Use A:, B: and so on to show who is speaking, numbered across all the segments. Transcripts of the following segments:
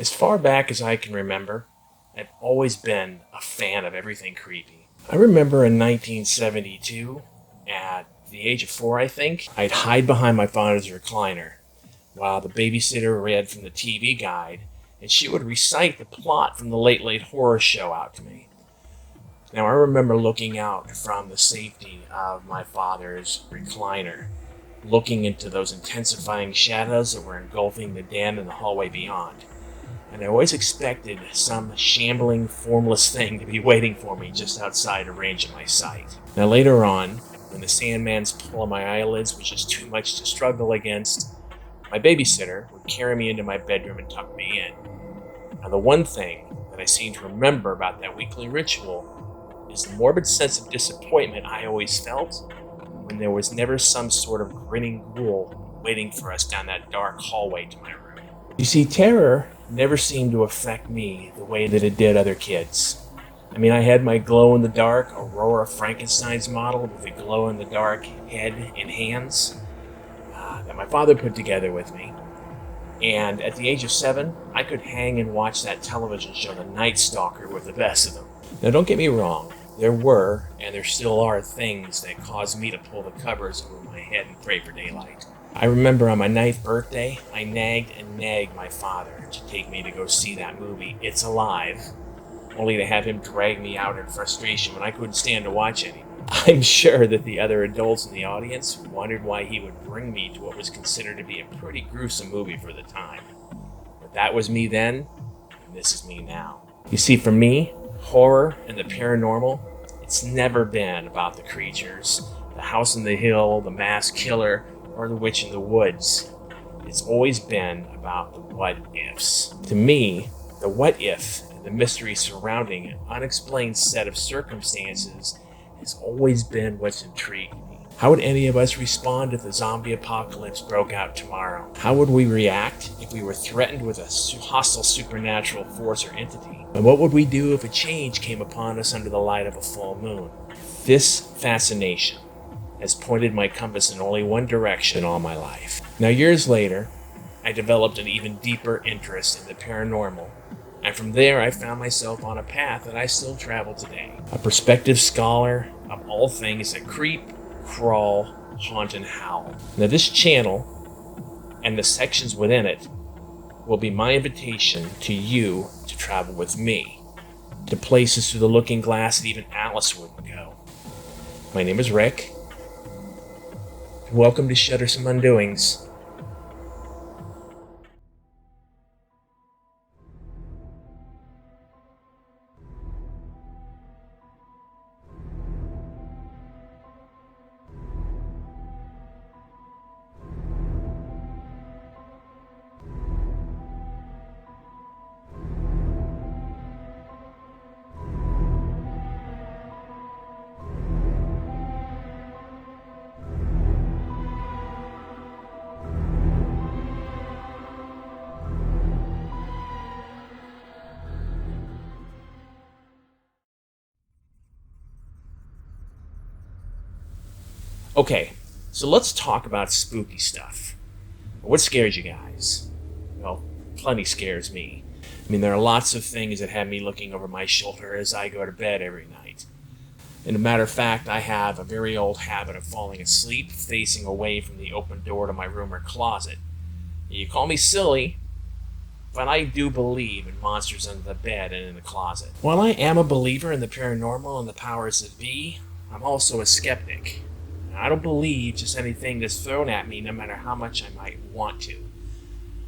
A: As far back as I can remember, I've always been a fan of everything creepy. I remember in 1972, at the age of 4, I think, I'd hide behind my father's recliner while the babysitter read from the TV guide, and she would recite the plot from the Late Late Horror Show out to me. Now, I remember looking out from the safety of my father's recliner, looking into those intensifying shadows that were engulfing the den and the hallway beyond. And I always expected some shambling, formless thing to be waiting for me just outside a range of my sight. Now, later on, when the Sandman's pull on my eyelids was just too much to struggle against, my babysitter would carry me into my bedroom and tuck me in. Now, the one thing that I seem to remember about that weekly ritual is the morbid sense of disappointment I always felt when there was never some sort of grinning ghoul waiting for us down that dark hallway to my room. You see, terror never seemed to affect me the way that it did other kids. I mean, I had my glow-in-the-dark Aurora Frankenstein's model with a glow-in-the-dark head and hands that my father put together with me. And at the age of 7, I could hang and watch that television show, The Night Stalker, with the best of them. Now, don't get me wrong. There were, and there still are, things that caused me to pull the covers over my head and pray for daylight. I remember on my 9th birthday, I nagged and nagged my father to take me to go see that movie, It's Alive, only to have him drag me out in frustration when I couldn't stand to watch it. I'm sure that the other adults in the audience wondered why he would bring me to what was considered to be a pretty gruesome movie for the time. But that was me then, and this is me now. You see, for me, horror and the paranormal, it's never been about the creatures, the house on the hill, the masked killer, or the witch in the woods. It's always been about the what-ifs. To me, the what-if and the mystery surrounding an unexplained set of circumstances has always been what's intrigued me. How would any of us respond if the zombie apocalypse broke out tomorrow? How would we react if we were threatened with a hostile supernatural force or entity? And what would we do if a change came upon us under the light of a full moon? This fascination has pointed my compass in only one direction all my life. Now, years later, I developed an even deeper interest in the paranormal, and from there I found myself on a path that I still travel today. A prospective scholar of all things that creep, crawl, haunt, and howl. Now, this channel and the sections within it will be my invitation to you to travel with me, to places through the looking glass that even Alice wouldn't go. My name is Rick. Welcome to Shuddersome Undoings. Okay, so let's talk about spooky stuff. What scares you guys? Well, plenty scares me. I mean, there are lots of things that have me looking over my shoulder as I go to bed every night. And a matter of fact, I have a very old habit of falling asleep facing away from the open door to my room or closet. You call me silly, but I do believe in monsters under the bed and in the closet. While I am a believer in the paranormal and the powers that be, I'm also a skeptic. I don't believe just anything that's thrown at me, no matter how much I might want to.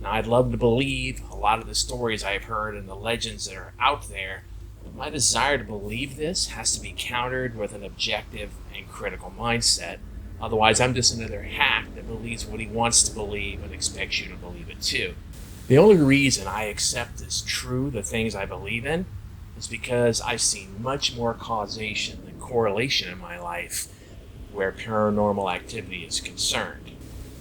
A: Now, I'd love to believe a lot of the stories I've heard and the legends that are out there, but my desire to believe this has to be countered with an objective and critical mindset. Otherwise, I'm just another hack that believes what he wants to believe and expects you to believe it too. The only reason I accept as true the things I believe in is because I've seen much more causation than correlation in my life where paranormal activity is concerned.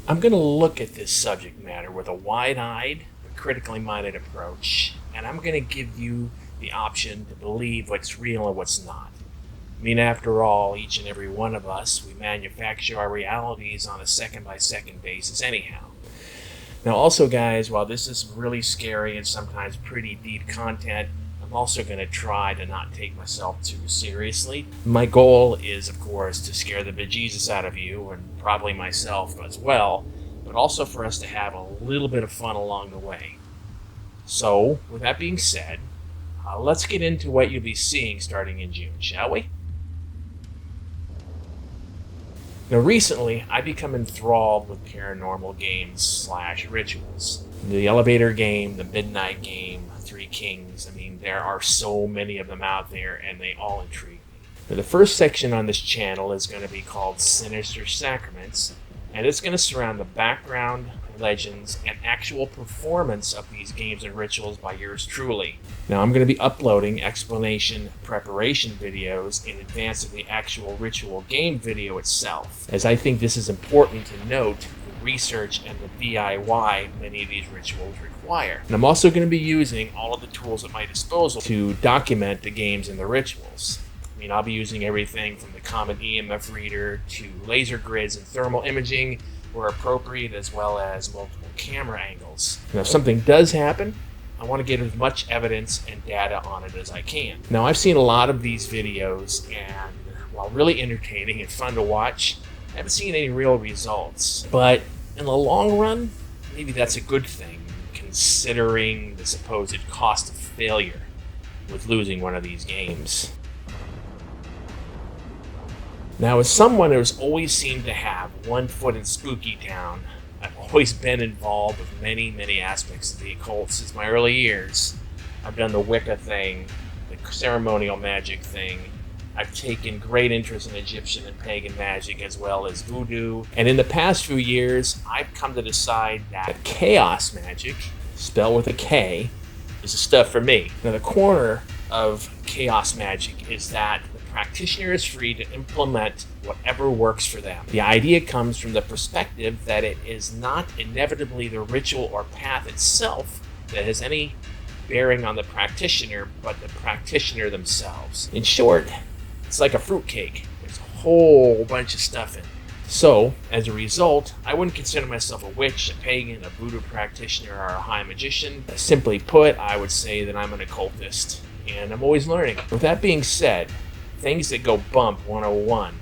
A: I'm going to look at this subject matter with a wide-eyed but critically minded approach, and I'm going to give you the option to believe what's real and what's not. I mean, after all, each and every one of us, we manufacture our realities on a second-by-second basis anyhow. Now also guys, while this is really scary and sometimes pretty deep content, I'm also going to try to not take myself too seriously. My goal is, of course, to scare the bejesus out of you, and probably myself as well, but also for us to have a little bit of fun along the way. So, with that being said, let's get into what you'll be seeing starting in June, shall we? Now recently, I've become enthralled with paranormal games / rituals. The elevator game, the midnight game, Three Kings. I mean, there are so many of them out there, and they all intrigue me. Now, the first section on this channel is going to be called Sinister Sacraments, and it's going to surround the background, legends, and actual performance of these games and rituals by yours truly. Now I'm going to be uploading explanation preparation videos in advance of the actual ritual game video itself, as I think this is important to note the research and the DIY many of these rituals require. And I'm also going to be using all of the tools at my disposal to document the games and the rituals. I mean, I'll be using everything from the common EMF reader to laser grids and thermal imaging where appropriate, as well as multiple camera angles. Now, if something does happen, I want to get as much evidence and data on it as I can. Now, I've seen a lot of these videos, and while really entertaining and fun to watch, I haven't seen any real results. But in the long run, maybe that's a good thing, considering the supposed cost of failure with losing one of these games. Now, as someone who's always seemed to have one foot in Spooky Town, I've always been involved with many aspects of the occult since my early years. I've done the Wicca thing, the ceremonial magic thing. I've taken great interest in Egyptian and pagan magic as well as voodoo. And in the past few years, I've come to decide that chaos magic, spelled with a K, is the stuff for me. Now, the corner of chaos magic is that practitioner is free to implement whatever works for them. The idea comes from the perspective that it is not inevitably the ritual or path itself that has any bearing on the practitioner, but the practitioner themselves. In short, it's like a fruitcake. There's a whole bunch of stuff in it. So, as a result, I wouldn't consider myself a witch, a pagan, a voodoo practitioner, or a high magician. Simply put, I would say that I'm an occultist, and I'm always learning. With that being said, Things That Go Bump 101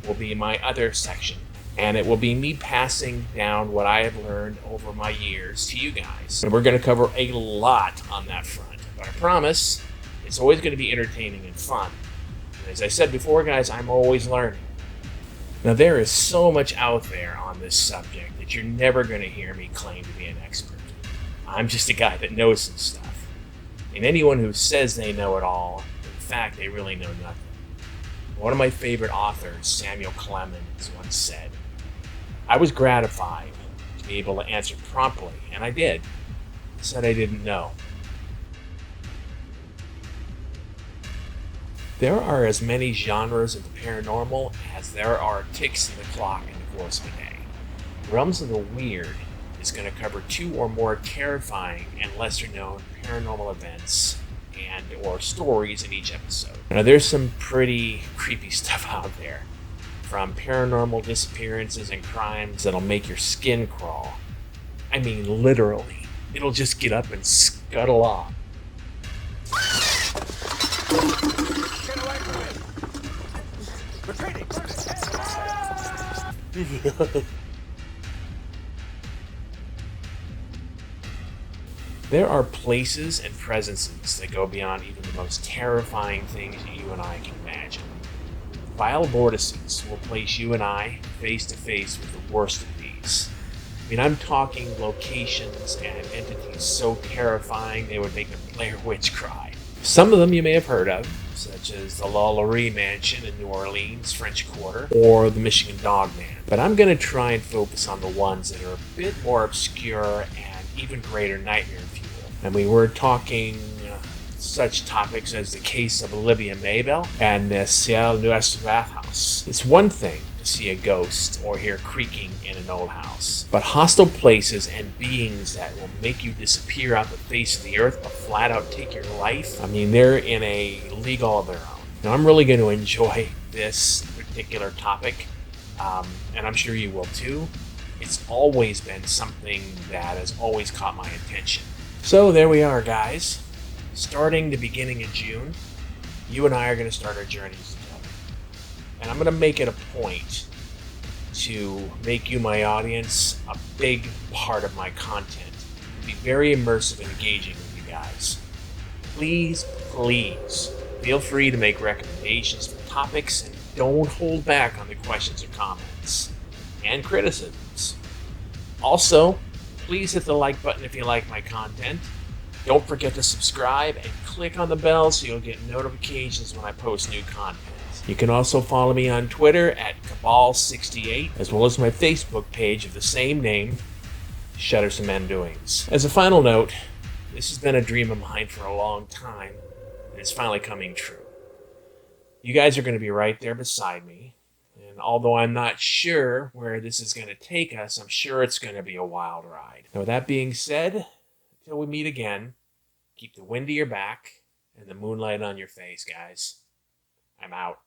A: will be my other section, and it will be me passing down what I have learned over my years to you guys. And we're going to cover a lot on that front, but I promise it's always going to be entertaining and fun. And as I said before, guys, I'm always learning. Now, there is so much out there on this subject that you're never going to hear me claim to be an expert. I'm just a guy that knows some stuff. And anyone who says they know it all, in fact, they really know nothing. One of my favorite authors, Samuel Clemens, once said, "I was gratified to be able to answer promptly, and I did. I said I didn't know." There are as many genres of the paranormal as there are ticks in the clock in the course of a day. Realms of the Weird is going to cover 2 or more terrifying and lesser-known paranormal events and or stories in each episode. Now, there's some pretty creepy stuff out there, from paranormal disappearances and crimes that'll make your skin crawl. I mean, literally. It'll just get up and scuttle off.
B: Get away from me! Retreating!
A: There are places and presences that go beyond even the most terrifying things you and I can imagine. Vile Vortices will place you and I face to face with the worst of these. I mean, I'm talking locations and entities so terrifying they would make the Blair Witch cry. Some of them you may have heard of, such as the Lalaurie Mansion in New Orleans, French Quarter, or the Michigan Dogman. But I'm going to try and focus on the ones that are a bit more obscure and even greater nightmare fuel. I mean, we're talking such topics as the case of Olivia Maybell and the Ciel Nuestro bathhouse. It's one thing to see a ghost or hear creaking in an old house, but hostile places and beings that will make you disappear off the face of the earth or flat out take your life, I mean, they're in a league all of their own. Now, I'm really going to enjoy this particular topic, and I'm sure you will too. It's always been something that has always caught my attention. So there we are, guys. Starting the beginning of June, you and I are going to start our journeys together. And I'm going to make it a point to make you, my audience, a big part of my content. Be very immersive and engaging with you guys. Please, please, feel free to make recommendations for topics and don't hold back on the questions or comments and criticisms. Also, please hit the like button if you like my content. Don't forget to subscribe and click on the bell so you'll get notifications when I post new content. You can also follow me on Twitter at Cabal68, as well as my Facebook page of the same name, Shuddersome Undoings. As a final note, this has been a dream of mine for a long time, and it's finally coming true. You guys are going to be right there beside me, and although I'm not sure where this is going to take us, I'm sure it's going to be a wild ride. Now, with that being said, until we meet again, keep the wind to your back and the moonlight on your face, guys. I'm out.